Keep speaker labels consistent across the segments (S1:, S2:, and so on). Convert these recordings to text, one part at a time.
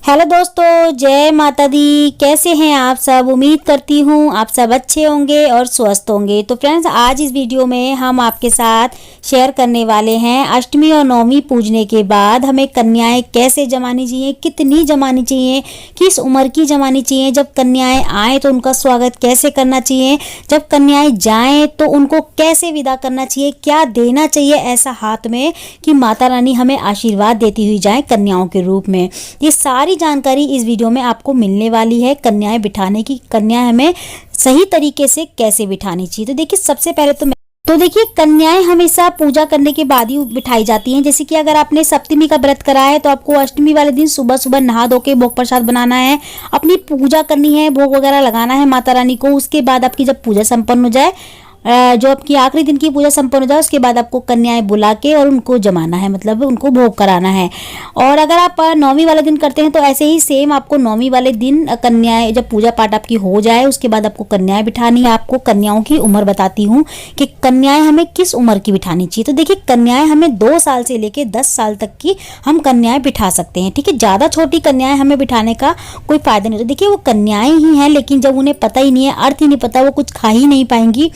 S1: Hello दोस्तों, जय माता दी। कैसे हैं आप सब? उम्मीद करती हूँ आप सब अच्छे होंगे और स्वस्थ होंगे। तो फ्रेंड्स, आज इस वीडियो में हम आपके साथ शेयर करने वाले हैं अष्टमी और नवमी पूजने के बाद हमें कन्याएं कैसे जमानी चाहिए, कितनी जमानी चाहिए, किस उम्र की जमानी चाहिए, जब कन्याएं आए तो उनका स्वागत कैसे करना चाहिए, जब कन्याएं जाएं तो उनको कैसे विदा करना चाहिए, क्या देना चाहिए ऐसा हाथ में कि माता रानी हमें आशीर्वाद देती हुई जाए कन्याओं के रूप में। ये सारी जानकारी इस वीडियो में आपको मिलने वाली है। कन्याएं बिठाने की, कन्याएं हमें सही तरीके से कैसे बिठानी चाहिए। तो देखिए, सबसे पहले तो देखिए, कन्याएं हमेशा पूजा करने के बाद ही बिठाई जाती हैं। जैसे कि अगर आपने सप्तमी का व्रत करा है तो आपको अष्टमी वाले दिन सुबह सुबह नहा धो के भोग प्रसाद बनाना है, अपनी पूजा करनी है, भोग वगैरह लगाना है माता रानी को। उसके बाद आपकी जब पूजा संपन्न हो जाए, जो आपकी आखिरी दिन की पूजा संपन्न हो जाए, उसके बाद आपको कन्याएं बुला के और उनको जमाना है, मतलब उनको भोग कराना है। और अगर आप नौमी वाले दिन करते हैं तो ऐसे ही सेम आपको नौमी वाले दिन कन्याएं, जब पूजा पाठ आपकी हो जाए उसके बाद आपको कन्याएं बिठानी है। आपको कन्याओं की उम्र बताती हूँ कि कन्याएं हमें किस उम्र की बिठानी चाहिए। तो देखिए, कन्याएं हमें 2 साल से लेके 10 साल तक की हम कन्याएं बिठा सकते हैं। ठीक है, ज़्यादा छोटी कन्याएं हमें बिठाने का कोई फायदा नहीं होता। देखिए, वो कन्याएं ही हैं, लेकिन जब उन्हें पता ही नहीं है, अर्थ ही नहीं पता, वो कुछ खा ही नहीं पाएंगी,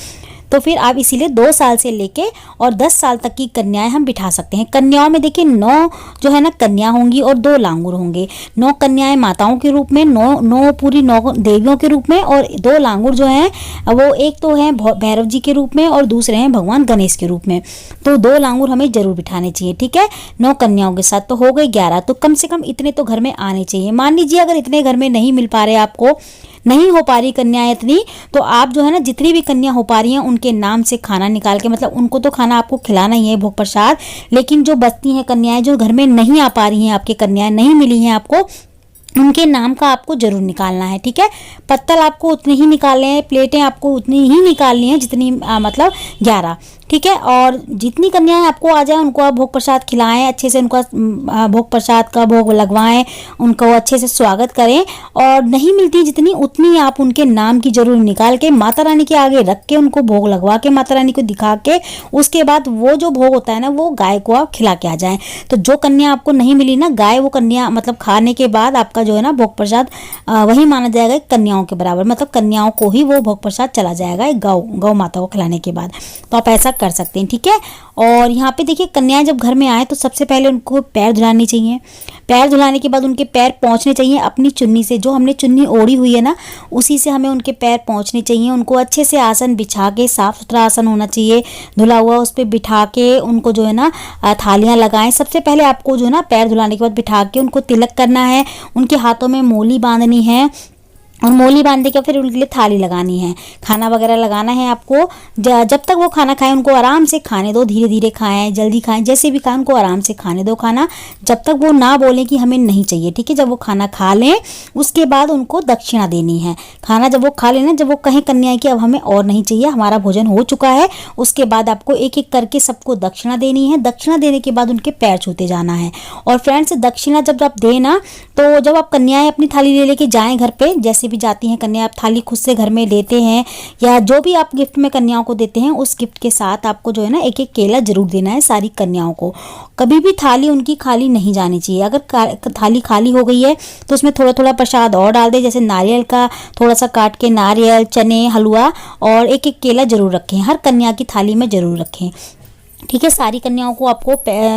S1: तो फिर आप इसीलिए 2 साल से लेके और 10 साल तक की कन्याएं हम बिठा सकते हैं। कन्याओं में देखिए 9 जो है ना कन्या होंगी और 2 लांगुर होंगे। 9 कन्याएं माताओं के रूप में, 9 पूरी 9 देवियों के रूप में, और 2 लांगुर जो हैं वो एक तो हैं भैरव जी के रूप में और दूसरे हैं भगवान गणेश के रूप में। तो 2 लांगुर हमें जरूर बिठाने चाहिए। ठीक है, 9 कन्याओं के साथ तो हो गए 11। तो कम से कम इतने तो घर में आने चाहिए। मान लीजिए अगर इतने घर में नहीं मिल पा रहे, आपको नहीं हो पा रही कन्याएं इतनी, तो आप जो है ना जितनी भी कन्या हो पा रही हैं उनके नाम से खाना निकाल के, मतलब उनको तो खाना आपको खिलाना ही है, भोग प्रसाद, लेकिन जो बचती हैं कन्याएं, जो घर में नहीं आ पा रही हैं, आपके कन्याएं नहीं मिली हैं आपको, उनके नाम का आपको जरूर निकालना है। ठीक है, पत्तल आपको उतने ही निकालने हैं, प्लेटें आपको उतनी ही निकालनी है जितनी मतलब 11। ठीक है, और जितनी कन्याएं आपको आ जाए उनको आप भोग प्रसाद खिलाएं, अच्छे से उनका भोग प्रसाद का भोग लगवाएं, उनको अच्छे से स्वागत करें। और नहीं मिलती जितनी, उतनी आप उनके नाम की जरूर निकाल के माता रानी के आगे रख के, उनको भोग लगवा के, माता रानी को दिखा के, उसके बाद वो जो भोग होता है ना, वो गाय को आप खिला के आ जाएं। तो जो कन्या आपको नहीं मिली ना, गाय, वो कन्या मतलब खाने के बाद आपका जो है ना भोग प्रसाद वही माना जाएगा कन्याओं के बराबर, मतलब कन्याओं को ही वो भोग प्रसाद चला जाएगा गौ माता को खिलाने के बाद। तो आप ऐसा कर सकते हैं। ठीक है, और यहाँ पे देखिए, कन्याएं जब घर में आए तो सबसे पहले उनको पैर धुलानी चाहिए। पैर धुलाने के बाद उनके पैर पोंछने चाहिए अपनी चुन्नी से, जो हमने चुन्नी ओढ़ी हुई है ना, उसी से हमें उनके पैर पोंछने चाहिए। उनको अच्छे से आसन बिछा के, साफ सुथरा आसन होना चाहिए, धुला हुआ, उस पर बिठा के उनको जो है ना थालियां लगाएं। सबसे पहले आपको जो है ना पैर धुलाने के बाद बिठा के उनको तिलक करना है, उनके हाथों में मोली बांधनी है, और मोली बांधने के फिर उनके लिए थाली लगानी है, खाना वगैरह लगाना है आपको। जब तक वो खाना खाएं उनको आराम से खाने दो, धीरे धीरे खाएं, जल्दी खाएं, जैसे भी खाएं उनको आराम से खाने दो खाना, जब तक वो ना बोलें कि हमें नहीं चाहिए। ठीक है, जब वो खाना खा लें उसके बाद उनको दक्षिणा देनी है। खाना जब वो खा लेना, जब वो कहें कन्याएं कि अब हमें और नहीं चाहिए, हमारा भोजन हो चुका है, उसके बाद आपको एक एक करके सबको दक्षिणा देनी है। दक्षिणा देने के बाद उनके पैर छूते जाना है। और फ्रेंड्स, दक्षिणा जब आप देना, तो जब आप कन्याएं अपनी थाली ले लेके जाएं घर पे, जैसे भी जाती हैं कन्या, आप थाली खुद से घर में लेते हैं या जो भी आप गिफ्ट में कन्याओं को देते हैं, उस गिफ्ट के साथ आपको जो है ना एक एक केला जरूर देना है सारी कन्याओं को। कभी भी थाली उनकी खाली नहीं जानी चाहिए। अगर थाली खाली हो गई है तो उसमें थोड़ा थोड़ा प्रसाद और डाल दें, जैसे नारियल का थोड़ा सा काट के, नारियल, चने, हलवा और एक एक केला जरूर रखें, हर कन्या की थाली में जरूर रखें। ठीक है, सारी कन्याओं को आपको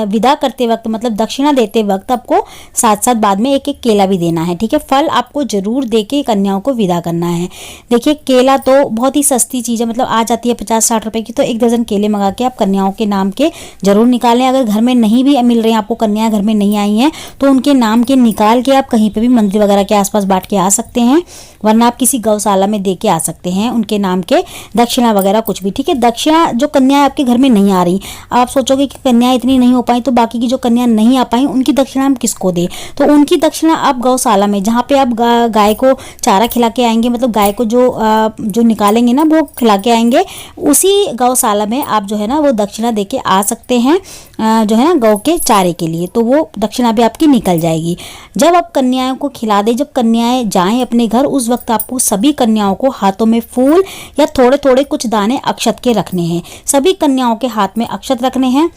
S1: विदा करते वक्त, मतलब दक्षिणा देते वक्त, आपको साथ साथ बाद में एक एक केला भी देना है। ठीक है, फल आपको जरूर देके कन्याओं को विदा करना है। देखिए, केला तो बहुत ही सस्ती चीज़ है, मतलब आ जाती है 50-60 रुपए की, तो 1 दर्जन केले मंगा के आप कन्याओं के नाम के जरूर निकालें। अगर घर में नहीं भी मिल रहे हैं, आपको कन्याएं घर में नहीं आई हैं, तो उनके नाम के निकाल के आप कहीं पर भी मंदिर वगैरह के आसपास बांट के आ सकते हैं, वरना आप किसी गौशाला में दे के आ सकते हैं उनके नाम के दक्षिणा वगैरह कुछ भी। ठीक है, दक्षिणा जो कन्याएं आपके घर में नहीं आ रही, आप सोचोगे कि कन्याएं इतनी नहीं हो पाई, तो बाकी की जो कन्याएं नहीं आ पाई उनकी दक्षिणा हम किसको दें? तो उनकी दक्षिणा आप गौशाला में, जहाँ पे आप गाय को चारा खिला के आएंगे, मतलब गाय को जो निकालेंगे ना वो खिला के आएंगे, उसी गौशाला में आप जो है ना वो दक्षिणा दे के आ सकते हैं, जो है ना गौ के चारे के लिए। तो वो दक्षिणा भी आपकी निकल जाएगी। जब आप कन्याओं को खिला दें, जब कन्याएं जाएं अपने घर, उस वक्त आपको सभी कन्याओं को हाथों में फूल या थोड़े थोड़े कुछ दाने अक्षत के रखने हैं। सभी कन्याओं के हाथ में अक्षत रखने हैं।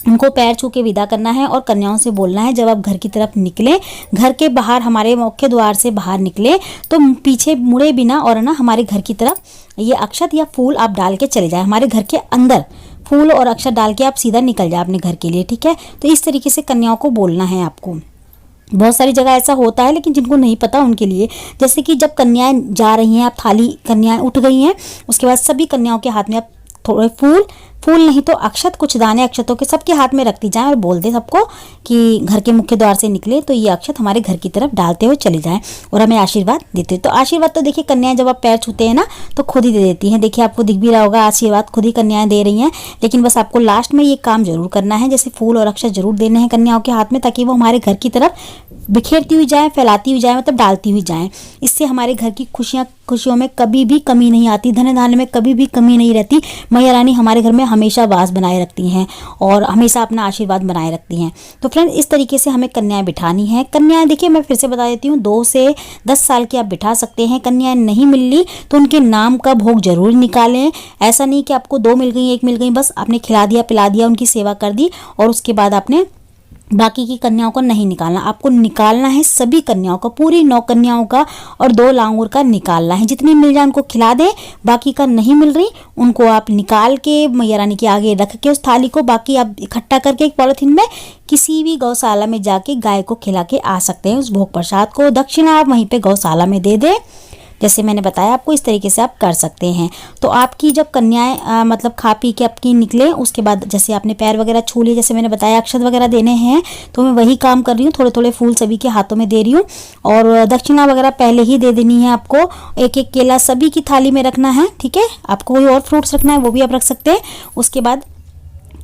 S1: उनको पैर छू के विदा करना है और कन्याओं से बोलना है जब आप घर की तरफ निकलें, घर के बाहर हमारे मुख्य द्वार से बाहर निकले तो पीछे मुड़े बिना और ना हमारे घर की तरफ ये अक्षत या फूल आप डाल के चले जाएं। हमारे घर के अंदर फूल और अक्षत डाल के आप सीधा निकल जाए अपने घर के लिए, ठीक है। तो इस तरीके से कन्याओं को बोलना है आपको। बहुत सारी जगह ऐसा होता है लेकिन जिनको नहीं पता उनके लिए, जैसे कि जब कन्याएं जा रही हैं, आप थाली कन्याएं उठ गई हैं, उसके बाद सभी कन्याओं के हाथ में आप थोड़े फूल नहीं तो अक्षत, कुछ दाने अक्षतों के सबके हाथ में रखती जाएं और बोल दे सबको कि घर के मुख्य द्वार से निकले तो ये अक्षत हमारे घर की तरफ डालते हुए चले जाएं और हमें आशीर्वाद देते। तो आशीर्वाद तो देखिए कन्याएं जब आप पैर छूते हैं ना तो खुद ही दे देती हैं। देखिए आपको दिख भी रहा होगा, आशीर्वाद खुद ही कन्याएं दे रही हैं। लेकिन बस आपको लास्ट में ये काम जरूर करना है, जैसे फूल और अक्षत जरूर देने हैं कन्याओं के हाथ में, ताकि वो हमारे घर की तरफ बिखेरती हुई जाए, फैलाती हुई जाए, मतलब डालती हुई जाए। इससे हमारे घर की खुशियों में कभी भी कमी नहीं आती, धन धान्य में कभी भी कमी नहीं रहती। मैया रानी हमारे घर में हमेशा वास बनाए रखती हैं और हमेशा अपना आशीर्वाद बनाए रखती हैं। तो फ्रेंड इस तरीके से हमें कन्याएं बिठानी है। कन्याएं देखिए मैं फिर से बता देती हूँ, 2 से 10 साल की आप बिठा सकते हैं। कन्याएं नहीं मिल ली तो उनके नाम का भोग जरूर निकालें। ऐसा नहीं कि आपको 2 मिल गई, 1 मिल गई, बस आपने खिला दिया पिला दिया, उनकी सेवा कर दी और उसके बाद आपने बाकी की कन्याओं को नहीं निकालना। आपको निकालना है सभी कन्याओं का, पूरी 9 कन्याओं का और 2 लांगूर का निकालना है। जितनी मिल जाए उनको खिला दें, बाकी का नहीं मिल रही उनको आप निकाल के मैया रानी के आगे रख के उस थाली को बाकी आप इकट्ठा करके एक पॉलिथीन में किसी भी गौशाला में जाके गाय को खिला के आ सकते हैं। उस भोग प्रसाद को दक्षिणा आप वहीं पे गौशाला में दे दें, जैसे मैंने बताया आपको इस तरीके से आप कर सकते हैं। तो आपकी जब कन्याएं मतलब खा पी के आपकी निकले, उसके बाद जैसे आपने पैर वगैरह छू लिए, जैसे मैंने बताया अक्षत वगैरह देने हैं, तो मैं वही काम कर रही हूँ। थोड़े थोड़े फूल सभी के हाथों में दे रही हूँ और दक्षिणा वगैरह पहले ही दे देनी है आपको। एक एक केला सभी की थाली में रखना है, ठीक है। आपको कोई और फ्रूट्स रखना है वो भी आप रख सकते हैं। उसके बाद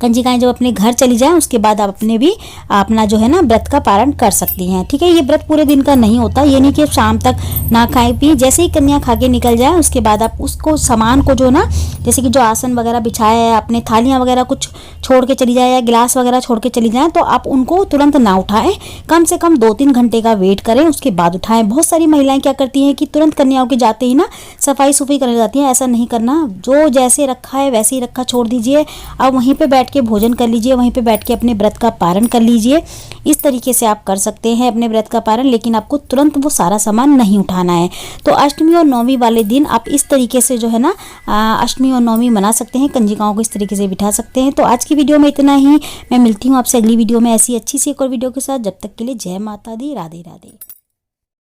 S1: कंजिकाएं जब अपने घर चली जाएं उसके बाद आप अपने भी अपना जो है ना व्रत का पारण कर सकती हैं, ठीक है। ये व्रत पूरे दिन का नहीं होता, ये नहीं कि शाम तक ना खाए पिए। जैसे ही कन्या खा के निकल जाए उसके बाद आप उसको सामान को जो ना, जैसे कि जो आसन वगैरह बिछाया है, अपने थालियाँ वगैरह कुछ छोड़ के चली जाए या गिलास वगैरह छोड़ के चली जाए, तो आप उनको तुरंत ना उठाएं, कम से कम 2-3 घंटे का वेट करें, उसके बाद उठाएं। बहुत सारी महिलाएं क्या करती हैं कि तुरंत कन्याओं के जाते ही ना सफाई सुफाई करने जाती हैं। ऐसा नहीं करना, जो जैसे रखा है वैसे ही रखा छोड़ दीजिए। अब वहीं पर बैठ के भोजन कर लीजिए, वहीं पे बैठ के अपने व्रत का पारण कर लीजिए। इस तरीके से आप कर सकते हैं अपने व्रत का पारण, लेकिन आपको तुरंत वो सारा सामान नहीं उठाना है। तो अष्टमी और नवमी वाले दिन आप इस तरीके से जो है ना अष्टमी और नवमी मना सकते हैं, कंजिकाओं को इस तरीके से बिठा सकते हैं। तो आज की वीडियो में इतना ही। मैं मिलती हूँ आपसे अगली वीडियो में ऐसी अच्छी सी एक और वीडियो के साथ। जब तक के लिए जय माता दी, राधे राधे।